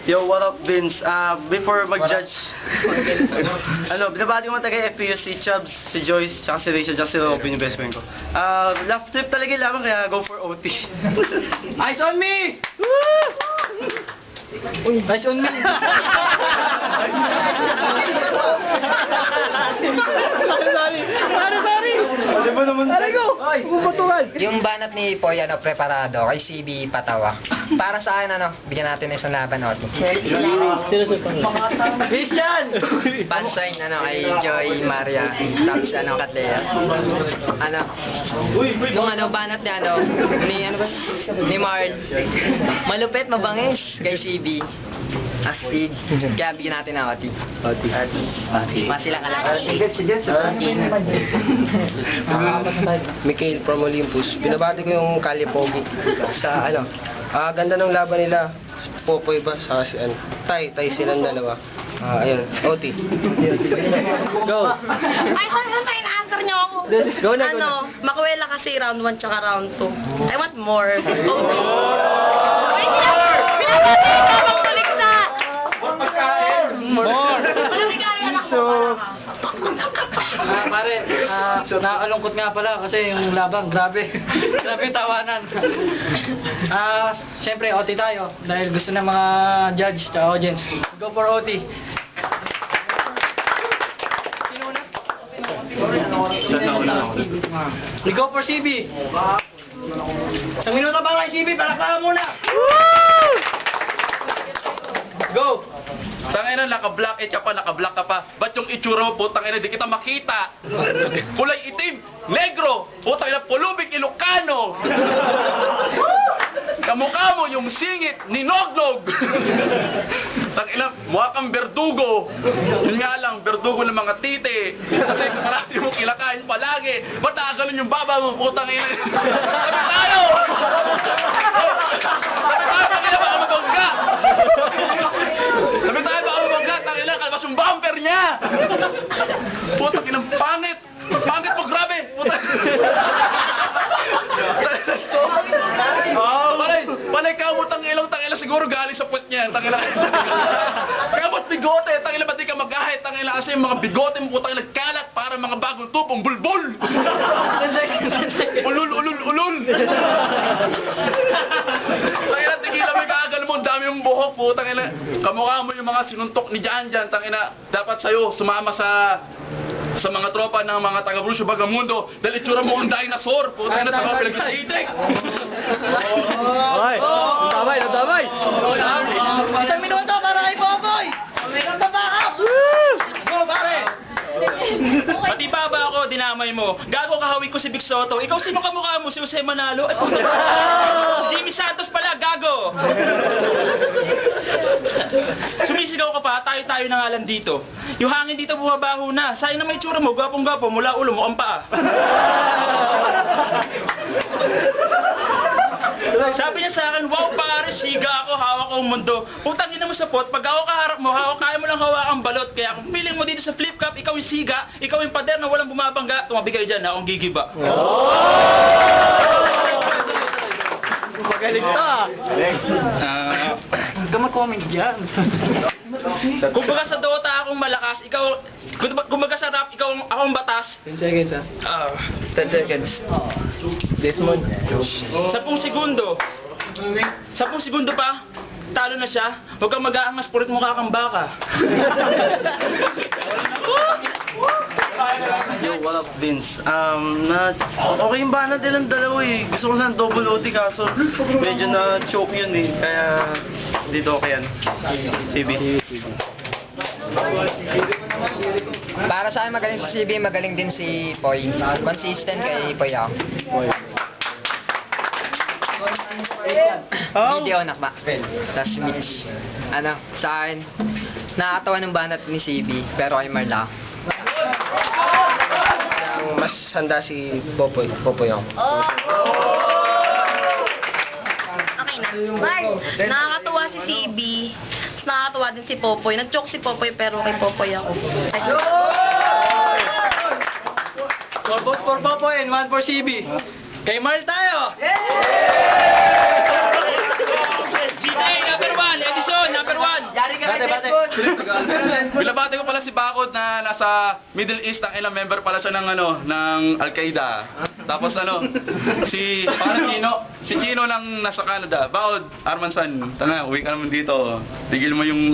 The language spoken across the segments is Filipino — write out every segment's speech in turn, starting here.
Yo, what up, Vince? Before mag-judge, binabati ko mga taga-FPU, si Chubbs, si Joyce, tsaka si Rachel, tsaka si Robin, yung best friend ko. Left flip talaga yung laban, kaya go for OT. Eyes on me! Eyes on me! Di ba naman? Yung banat ni Poy, preparado, kay CB Patawa. Para sa akin, bigyan natin ng isang laban, Oti. Christian! Pansign, kay Joy, Maria, tapos, Katlea. Yung, banat niya, ni Marl. Malupit, mabangis, kay CB. Astig. Kaya bigyan natin ng Oti. Masila ka lang. Mikhail from Olympus. Binabati ko yung Kali Pogi sa ganda ng laban nila. Popoy ba sa Tay silang dalawa. Ayun, OT. Go! Ay, tayo na-answer niyo ako. Go na. Makuwela kasi round 1 tsaka round 2. I want more. Okay. Ay, pinapati ka bang balikta? More! Malamigari anak mo. Pare, nakakalungkot nga pala kasi yung labang, grabe. Grabe yung tawanan. Siyempre, OT tayo dahil gusto ng mga judge at audience. Go for OT. Sino una? We go for CB. Isang minuto ba kay CB? Palakpakan muna. Go! Tangina, naka-black ka pa, naka-black ka pa. Ba't yung itsura mo, putang ina, di kita makita? Kulay itim, negro, putang ina, pulubing Ilocano. Kamukha mo yung singit ni Nognog. Tangina, mukha kang berdugo. Yun nga lang, berdugo ng mga titi. Kasi marami mo kilakain palagi. Ba't nakaganon yung baba mo, putang ina? Sabi tayo! Sabi tayo, tangina, baka mabangga! Sabi tayo, baka mabangga, tangina, kalabas yung bumper niya! Putang ina, pangit! Pangit mo, grabe! Putang Palay kamot ang ilong, tangila siguro galing sa puwet niya, tangila. Kamot bigote, tangila ba't di ka mag-ahit, tangila kasi yung mga bigote mo putang nagkalat para mga bagong tupong bulbul. Ulul. Tangila, tigilan mo yung kaagal mo, ang dami yung buhok, putang ina. Kamukha mo yung mga sinuntok ni Jan, tangina. Dapat sa'yo sumama sa mga tropa ng mga taga-Brusio Bagamundo dahil itsura mo ang dinosaur, putang ina, taka pinag-itik. Ay! Natabay! Isang minuto para kay Popoy. Minuto pa up. Go, pare. Pati baba ako, dinamay mo. Gago kahawig ko si Vic Soto. Ikaw sino kamukha mo? Si Jose Manalo? Ay, puta. Si Jimmy Santos pala, gago. Sumisigaw ka pa, tayo na nga lang dito. Yung hangin dito bumabaho na. Sayang na may tsura mo, gwapong-gwapo, mula ulo mo, ang paa. Sabi niya sa akin, wow pare, siga ako, hawak ko ang mundo. Putangin mo sa pot, pag ako kaharap mo, kaya mo lang hawak ang balot. Kaya kung feeling mo dito sa flip cup, ikaw yung siga, ikaw yung pader na walang bumabangga, tumabi kayo dyan, akong gigiba. Magaling ka! Huwag ka mag-comment dyan. Kumbaga sa Dota akong malakas, ikaw, kumbaga sa rap, ikaw akong batas. 10 seconds 10 seconds. Desmond. 10 segundo. 10 segundo pa, talo na siya. Huwag kang mag-aangas, purit mukha kang baka. Yo, what up, Vince? Okay yung banat nilang dalawa eh. Gusto ko sana double OT kaso medyo na-choke yun eh. Kaya dito okay yan. CB. Para sa akin, magaling si CB, magaling din si Poy. Consistent kay Poy ako. Video nakba. Tapos Mitch. Sa akin, nakakatawa ng banat ni CB, pero kay Marla. Mas handa si Popoy ako. Okay na. Bye. Nakakatuwa si CB. Nakakatuwa din si Popoy. Nag-joke si Popoy pero kay Popoy ako. Ay, 4 votes for Popoy and 1 for CB. Kay Marl tayo! GTA number 1, Edison number Binabati ko pala si Bakod na nasa Middle East, ang ilang member pala siya ng ng Al-Qaeda. Tapos si Chino ng nasa Canada. Bakod, Armansan, tanga, uwi ka naman dito. Tigil mo yung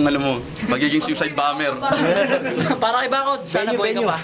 magiging suicide bomber. Para kay Bakod, sana buhay ka pa.